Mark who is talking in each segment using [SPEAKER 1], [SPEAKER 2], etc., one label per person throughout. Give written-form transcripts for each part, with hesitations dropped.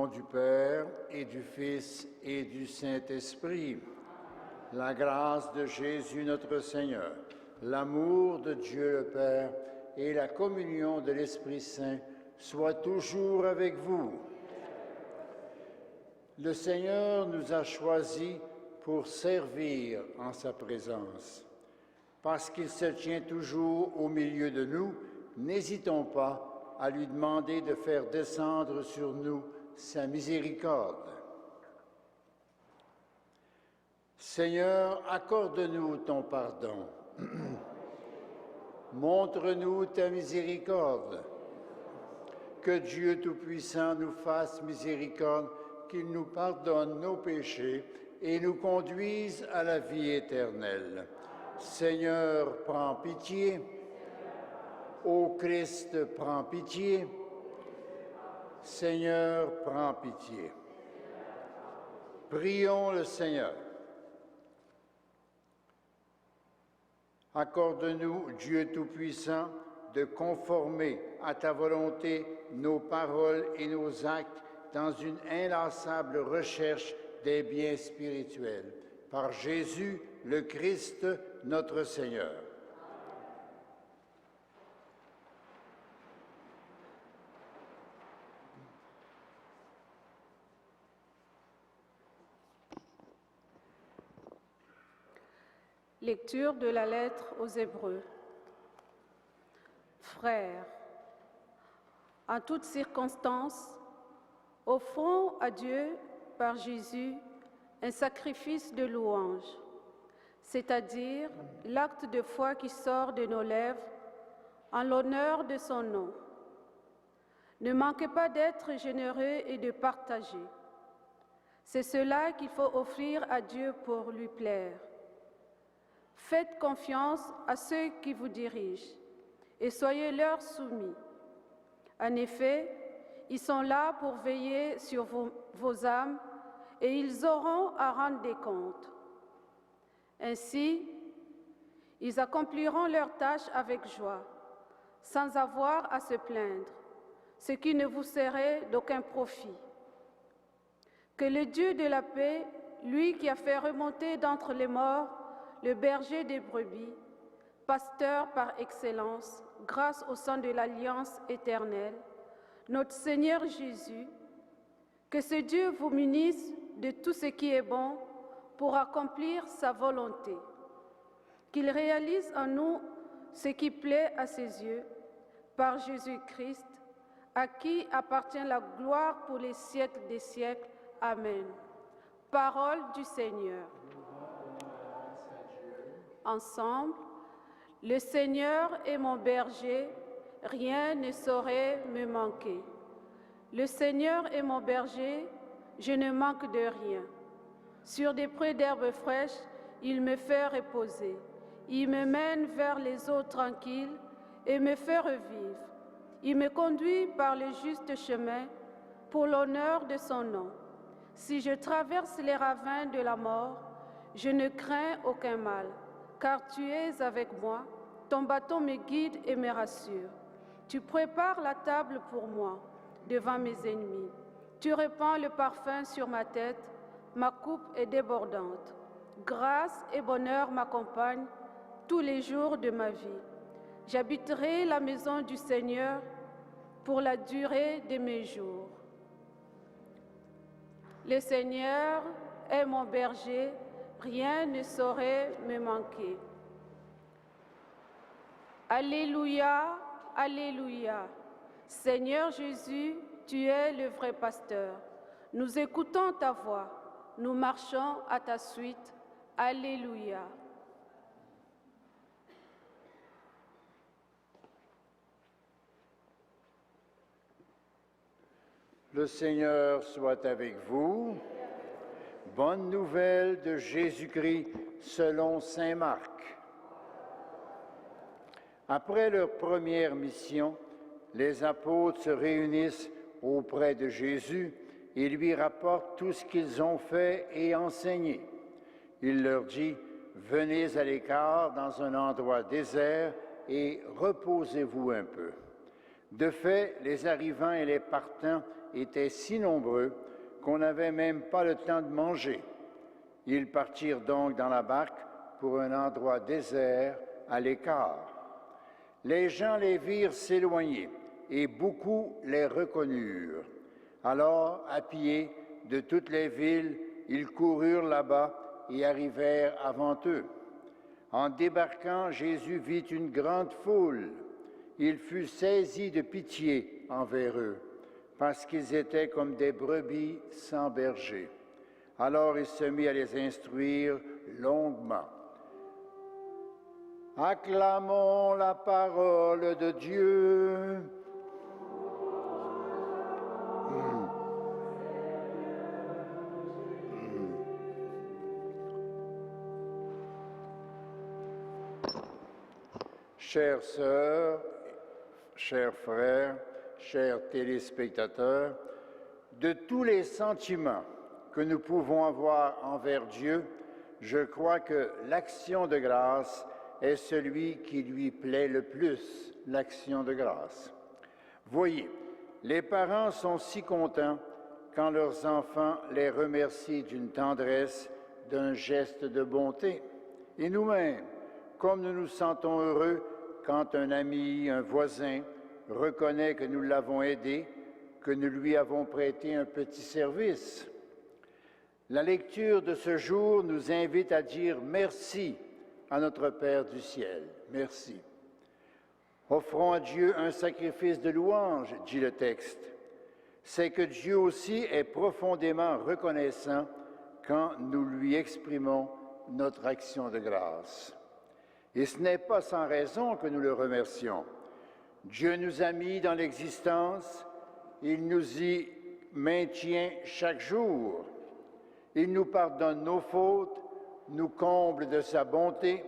[SPEAKER 1] du Père et du Fils et du Saint-Esprit, la grâce de Jésus notre Seigneur, l'amour de Dieu le Père et la communion de l'Esprit Saint soient toujours avec vous. Le Seigneur nous a choisis pour servir en sa présence. Parce qu'il se tient toujours au milieu de nous, n'hésitons pas à lui demander de faire descendre sur nous sa miséricorde. Seigneur, accorde-nous ton pardon. Montre-nous ta miséricorde. Que Dieu Tout-Puissant nous fasse miséricorde, qu'il nous pardonne nos péchés et nous conduise à la vie éternelle. Seigneur, prends pitié. Ô Christ, prends pitié. Seigneur, prends pitié. Prions le Seigneur. Accorde-nous, Dieu Tout-Puissant, de conformer à ta volonté nos paroles et nos actes dans une inlassable recherche des biens spirituels. Par Jésus, le Christ, notre Seigneur.
[SPEAKER 2] Lecture de la lettre aux Hébreux. Frères, en toutes circonstances, offrons à Dieu par Jésus un sacrifice de louange, c'est-à-dire l'acte de foi qui sort de nos lèvres en l'honneur de son nom. Ne manquez pas d'être généreux et de partager. C'est cela qu'il faut offrir à Dieu pour lui plaire. Faites confiance à ceux qui vous dirigent et soyez leur soumis. En effet, ils sont là pour veiller sur vos âmes et ils auront à rendre des comptes. Ainsi, ils accompliront leur tâche avec joie, sans avoir à se plaindre, ce qui ne vous serait d'aucun profit. Que le Dieu de la paix, lui qui a fait remonter d'entre les morts le berger des brebis, pasteur par excellence, grâce au sang de l'Alliance éternelle, notre Seigneur Jésus, que ce Dieu vous munisse de tout ce qui est bon pour accomplir sa volonté, qu'il réalise en nous ce qui plaît à ses yeux, par Jésus-Christ, à qui appartient la gloire pour les siècles des siècles. Amen. Parole du Seigneur. Ensemble, le Seigneur est mon berger, rien ne saurait me manquer. Le Seigneur est mon berger, je ne manque de rien. Sur des prés d'herbes fraîches, il me fait reposer. Il me mène vers les eaux tranquilles et me fait revivre. Il me conduit par le juste chemin pour l'honneur de son nom. Si je traverse les ravins de la mort, je ne crains aucun mal, car tu es avec moi, ton bâton me guide et me rassure. Tu prépares la table pour moi, devant mes ennemis. Tu répands le parfum sur ma tête, ma coupe est débordante. Grâce et bonheur m'accompagnent tous les jours de ma vie. J'habiterai la maison du Seigneur pour la durée de mes jours. Le Seigneur est mon berger, rien ne saurait me manquer. Alléluia, alléluia. Seigneur Jésus, tu es le vrai pasteur. Nous écoutons ta voix, nous marchons à ta suite. Alléluia.
[SPEAKER 1] Le Seigneur soit avec vous. Bonne nouvelle de Jésus-Christ selon saint Marc. Après leur première mission, les apôtres se réunissent auprès de Jésus et lui rapportent tout ce qu'ils ont fait et enseigné. Il leur dit, « Venez à l'écart dans un endroit désert et reposez-vous un peu. » De fait, les arrivants et les partants étaient si nombreux qu'on n'avait même pas le temps de manger. Ils partirent donc dans la barque pour un endroit désert à l'écart. Les gens les virent s'éloigner et beaucoup les reconnurent. Alors, à pied de toutes les villes, ils coururent là-bas et arrivèrent avant eux. En débarquant, Jésus vit une grande foule. Il fut saisi de pitié envers eux, parce qu'ils étaient comme des brebis sans berger. Alors il se mit à les instruire longuement. Acclamons la parole de Dieu. Chères sœurs, chers frères, chers téléspectateurs, de tous les sentiments que nous pouvons avoir envers Dieu, je crois que l'action de grâce est celui qui lui plaît le plus, l'action de grâce. Voyez, les parents sont si contents quand leurs enfants les remercient d'une tendresse, d'un geste de bonté. Et nous-mêmes, comme nous nous sentons heureux quand un ami, un voisin reconnaît que nous l'avons aidé, que nous lui avons prêté un petit service. La lecture de ce jour nous invite à dire merci à notre Père du ciel. Merci. Offrons à Dieu un sacrifice de louange, dit le texte. C'est que Dieu aussi est profondément reconnaissant quand nous lui exprimons notre action de grâce. Et ce n'est pas sans raison que nous le remercions. Dieu nous a mis dans l'existence, il nous y maintient chaque jour. Il nous pardonne nos fautes, nous comble de sa bonté.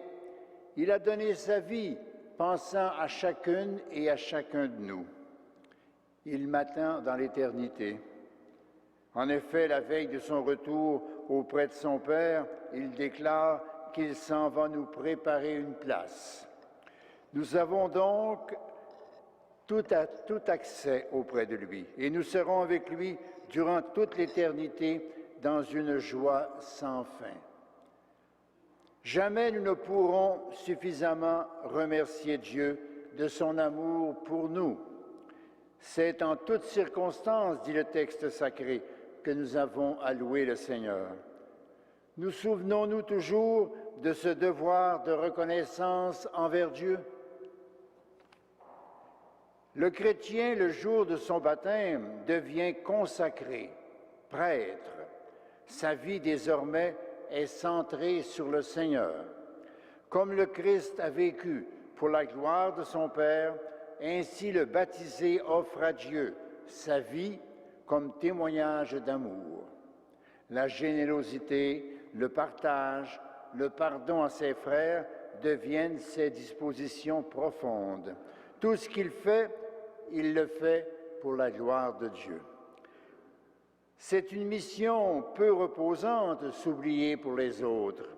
[SPEAKER 1] Il a donné sa vie, pensant à chacune et à chacun de nous. Il m'attend dans l'éternité. En effet, la veille de son retour auprès de son Père, il déclare qu'il s'en va nous préparer une place. Nous avons donc tout accès auprès de lui et nous serons avec lui durant toute l'éternité dans une joie sans fin. Jamais nous ne pourrons suffisamment remercier Dieu de son amour pour nous. C'est en toutes circonstances, dit le texte sacré, que nous avons à louer le Seigneur. Nous souvenons-nous toujours de ce devoir de reconnaissance envers Dieu? Le chrétien, le jour de son baptême, devient consacré, prêtre. Sa vie désormais est centrée sur le Seigneur. Comme le Christ a vécu pour la gloire de son Père, ainsi le baptisé offre à Dieu sa vie comme témoignage d'amour. La générosité, le partage, le pardon à ses frères deviennent ses dispositions profondes. Tout ce qu'il fait, il le fait pour la gloire de Dieu. C'est une mission peu reposante, s'oublier pour les autres,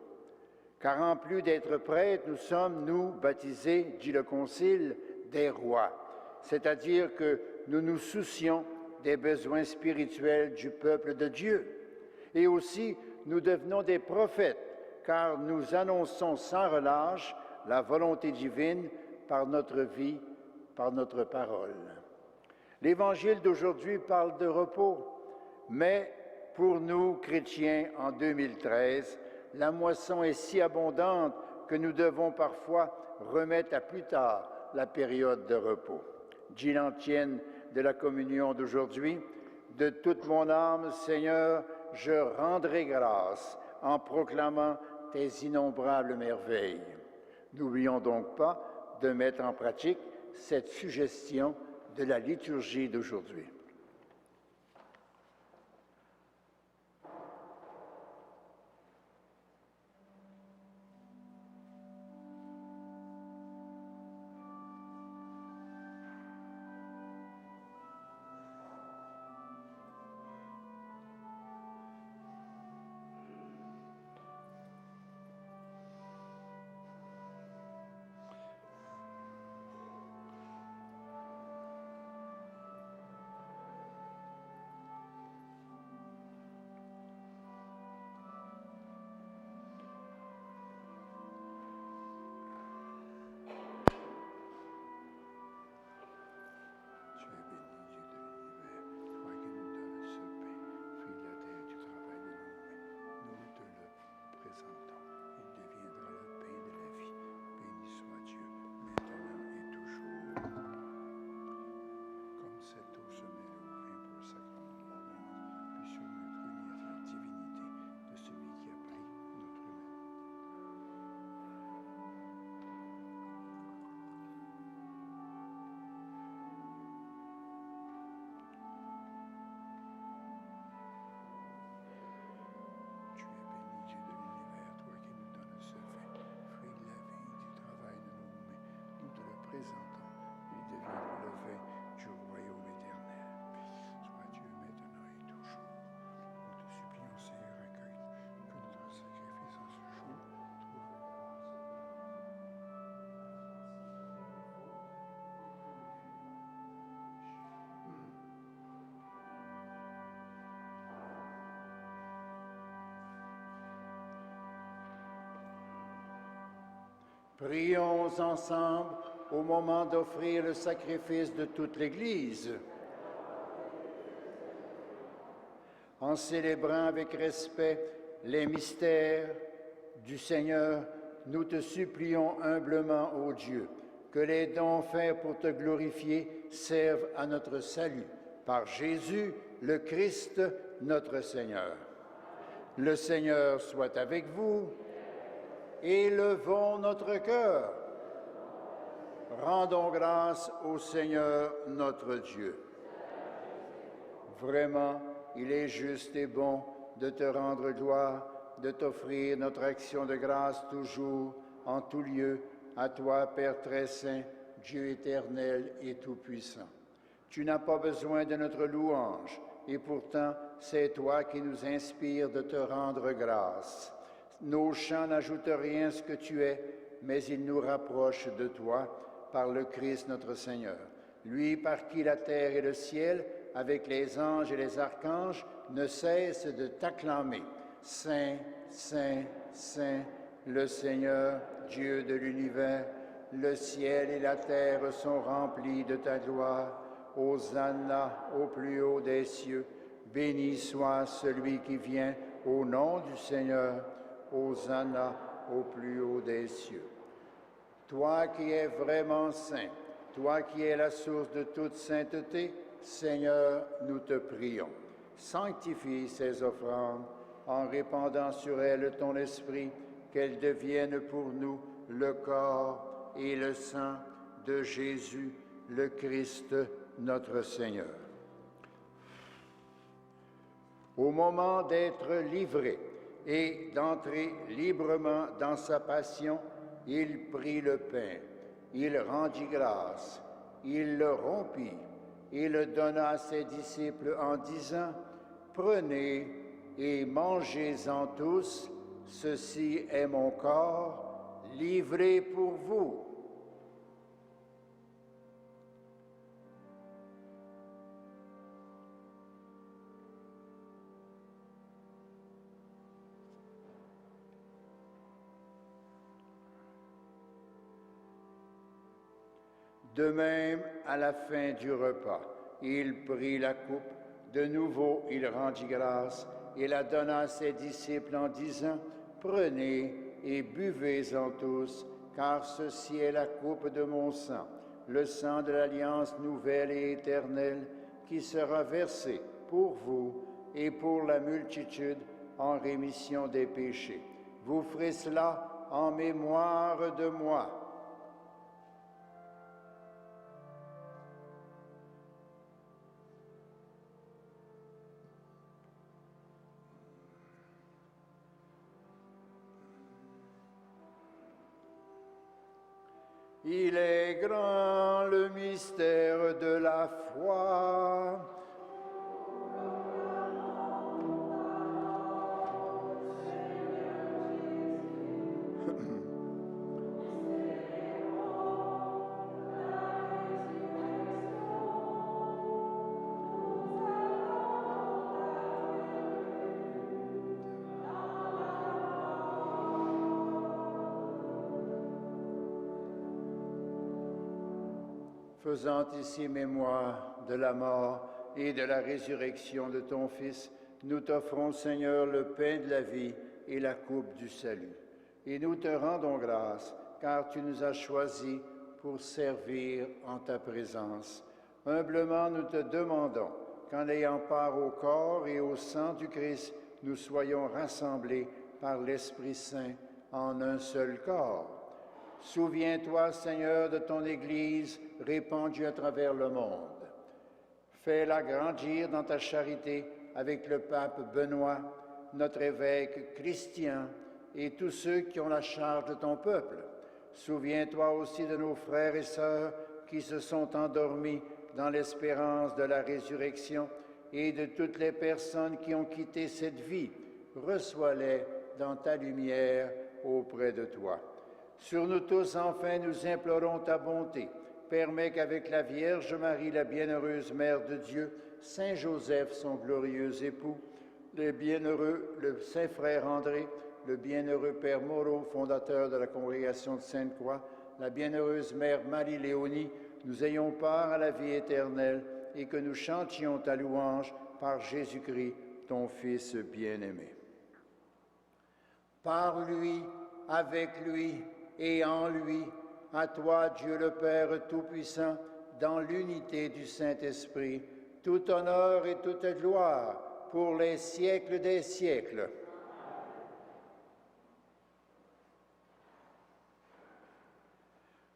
[SPEAKER 1] car en plus d'être prêtres, nous sommes, nous, baptisés, dit le Concile, des rois, c'est-à-dire que nous nous soucions des besoins spirituels du peuple de Dieu. Et aussi, nous devenons des prophètes, car nous annonçons sans relâche la volonté divine par notre vie, par notre parole. L'Évangile d'aujourd'hui parle de repos, mais pour nous, chrétiens, en 2013, la moisson est si abondante que nous devons parfois remettre à plus tard la période de repos. Dit l'antienne de la communion d'aujourd'hui, « De toute mon âme, Seigneur, je rendrai grâce en proclamant tes innombrables merveilles. » N'oublions donc pas de mettre en pratique cette suggestion de la liturgie d'aujourd'hui. présentons et devienne relevé du royaume éternel. Soit Dieu maintenant et toujours. Nous te supplions, Seigneur, accueille que notre sacrifice en ce jour trouve grâce. Prions ensemble au moment d'offrir le sacrifice de toute l'Église. En célébrant avec respect les mystères du Seigneur, nous te supplions humblement, ô Dieu, que les dons faits pour te glorifier servent à notre salut. Par Jésus, le Christ, notre Seigneur. Le Seigneur soit avec vous. Élevons notre cœur. Rendons grâce au Seigneur notre Dieu. Vraiment, il est juste et bon de te rendre gloire, de t'offrir notre action de grâce toujours, en tout lieu, à toi, Père très saint, Dieu éternel et tout-puissant. Tu n'as pas besoin de notre louange, et pourtant, c'est toi qui nous inspires de te rendre grâce. Nos chants n'ajoutent rien à ce que tu es, mais ils nous rapprochent de toi par le Christ notre Seigneur. Lui par qui la terre et le ciel, avec les anges et les archanges, ne cessent de t'acclamer. Saint, Saint, Saint, le Seigneur, Dieu de l'univers, le ciel et la terre sont remplis de ta gloire. Hosanna au plus haut des cieux. Béni soit celui qui vient au nom du Seigneur. Hosanna au plus haut des cieux. Toi qui es vraiment saint, toi qui es la source de toute sainteté, Seigneur, nous te prions. Sanctifie ces offrandes en répandant sur elles ton esprit, qu'elles deviennent pour nous le corps et le sang de Jésus, le Christ, notre Seigneur. Au moment d'être livré et d'entrer librement dans sa passion, il prit le pain, il rendit grâce, il le rompit et le donna à ses disciples en disant « Prenez et mangez-en tous, ceci est mon corps, livré pour vous. » De même, à la fin du repas, il prit la coupe, de nouveau il rendit grâce et la donna à ses disciples en disant « Prenez et buvez-en tous, car ceci est la coupe de mon sang, le sang de l'alliance nouvelle et éternelle, qui sera versé pour vous et pour la multitude en rémission des péchés. Vous ferez cela en mémoire de moi. » Il est grand le mystère de la foi. Faisant ici mémoire de la mort et de la résurrection de ton Fils, nous t'offrons, Seigneur, le pain de la vie et la coupe du salut. Et nous te rendons grâce, car tu nous as choisis pour servir en ta présence. Humblement, nous te demandons qu'en ayant part au corps et au sang du Christ, nous soyons rassemblés par l'Esprit Saint en un seul corps. Souviens-toi, Seigneur, de ton Église répandue à travers le monde. Fais-la grandir dans ta charité avec le pape Benoît, notre évêque Christian et tous ceux qui ont la charge de ton peuple. Souviens-toi aussi de nos frères et sœurs qui se sont endormis dans l'espérance de la résurrection et de toutes les personnes qui ont quitté cette vie. Reçois-les dans ta lumière auprès de toi. Sur nous tous, enfin, nous implorons ta bonté. Permets qu'avec la Vierge Marie, la bienheureuse Mère de Dieu, Saint Joseph, son glorieux époux, le bienheureux, le Saint Frère André, le bienheureux Père Moreau, fondateur de la congrégation de Sainte-Croix, la bienheureuse Mère Marie-Léonie, nous ayons part à la vie éternelle et que nous chantions ta louange par Jésus-Christ, ton Fils bien-aimé. Par lui, avec lui et en lui, à toi, Dieu le Père Tout-Puissant, dans l'unité du Saint-Esprit, tout honneur et toute gloire pour les siècles des siècles.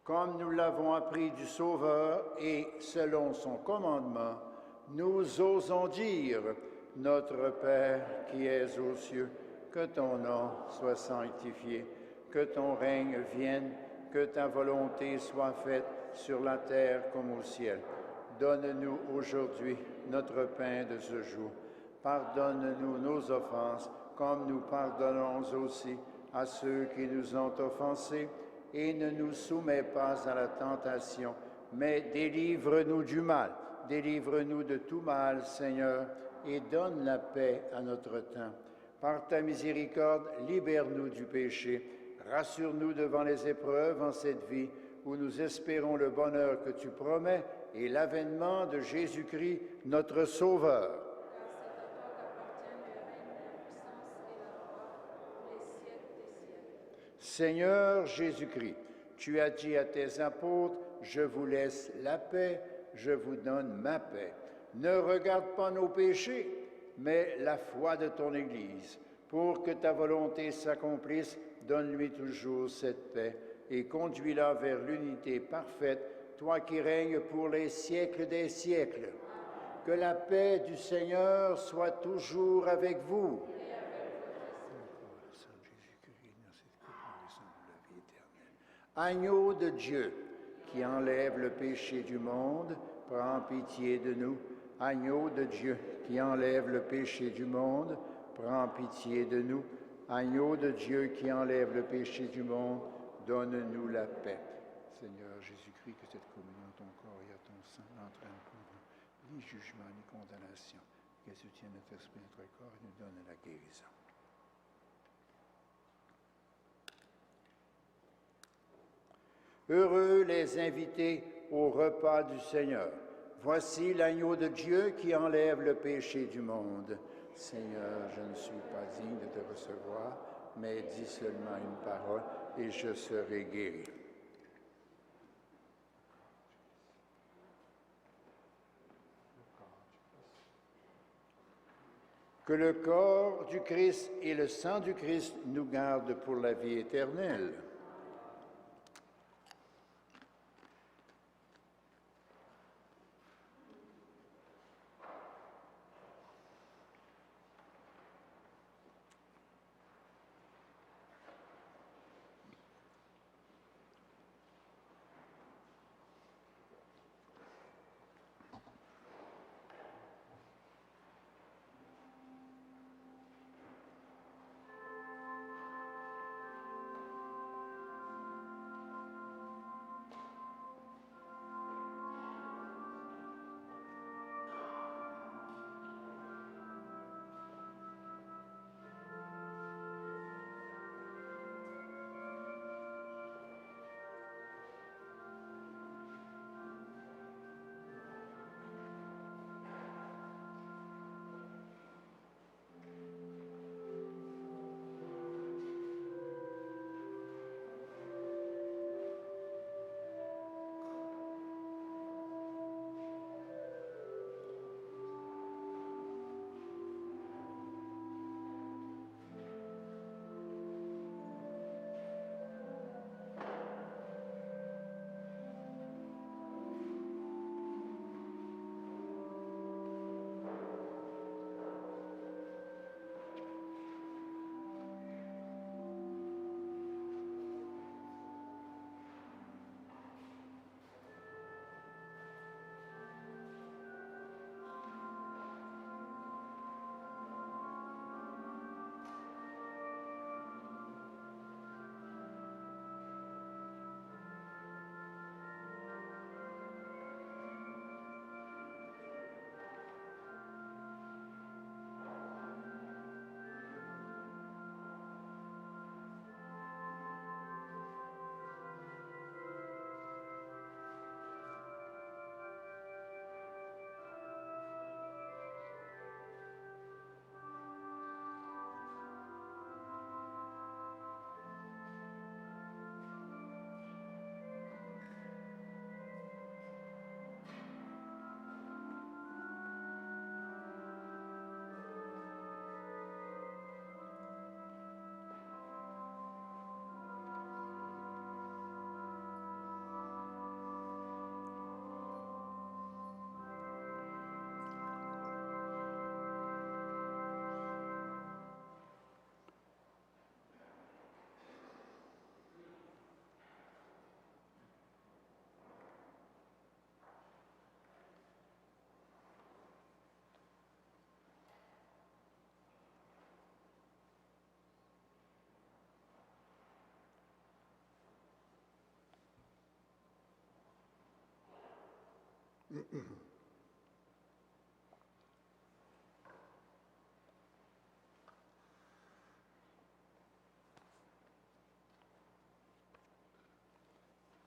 [SPEAKER 1] Comme nous l'avons appris du Sauveur et selon son commandement, nous osons dire, Notre Père qui es aux cieux, que ton nom soit sanctifié, que ton règne vienne, que ta volonté soit faite sur la terre comme au ciel. Donne-nous aujourd'hui notre pain de ce jour. Pardonne-nous nos offenses, comme nous pardonnons aussi à ceux qui nous ont offensés. Et ne nous soumets pas à la tentation, mais délivre-nous du mal. Délivre-nous de tout mal, Seigneur, et donne la paix à notre temps. Par ta miséricorde, libère-nous du péché. Rassure-nous devant les épreuves en cette vie, où nous espérons le bonheur que tu promets et l'avènement de Jésus-Christ, notre Sauveur. Seigneur Jésus-Christ, tu as dit à tes apôtres, je vous laisse la paix, je vous donne ma paix. Ne regarde pas nos péchés, mais la foi de ton Église. Pour que ta volonté s'accomplisse, donne-lui toujours cette paix et conduis-la vers l'unité parfaite, toi qui règnes pour les siècles des siècles. Que la paix du Seigneur soit toujours avec vous. Agneau de Dieu, qui enlève le péché du monde, prends pitié de nous. Agneau de Dieu, qui enlève le péché du monde, prends pitié de nous. Agneau de Dieu, qui enlève le péché du monde, donne-nous la paix. Seigneur Jésus-Christ, que cette communion à ton corps et à ton sang n'entraîne pour nous ni jugement ni condamnation, qu'elle soutienne notre esprit, notre corps et nous donne la guérison. Heureux les invités au repas du Seigneur. Voici l'agneau de Dieu qui enlève le péché du monde. Seigneur, je ne suis pas digne de te recevoir, mais dis seulement une parole et je serai guéri. Que le corps du Christ et le sang du Christ nous gardent pour la vie éternelle.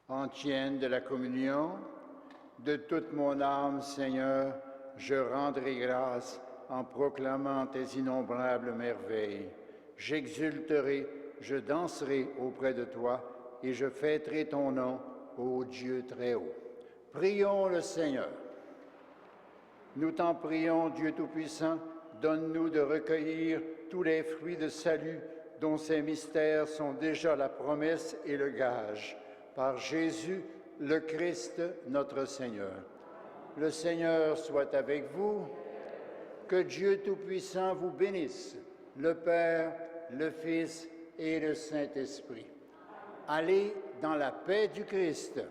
[SPEAKER 1] En tienne de la communion, de toute mon âme, Seigneur, je rendrai grâce en proclamant tes innombrables merveilles. J'exulterai, je danserai auprès de toi et je fêterai ton nom, ô Dieu très haut. Prions le Seigneur. Nous t'en prions, Dieu Tout-Puissant, donne-nous de recueillir tous les fruits de salut dont ces mystères sont déjà la promesse et le gage. Par Jésus, le Christ, notre Seigneur. Le Seigneur soit avec vous. Que Dieu Tout-Puissant vous bénisse, le Père, le Fils et le Saint-Esprit. Allez dans la paix du Christ.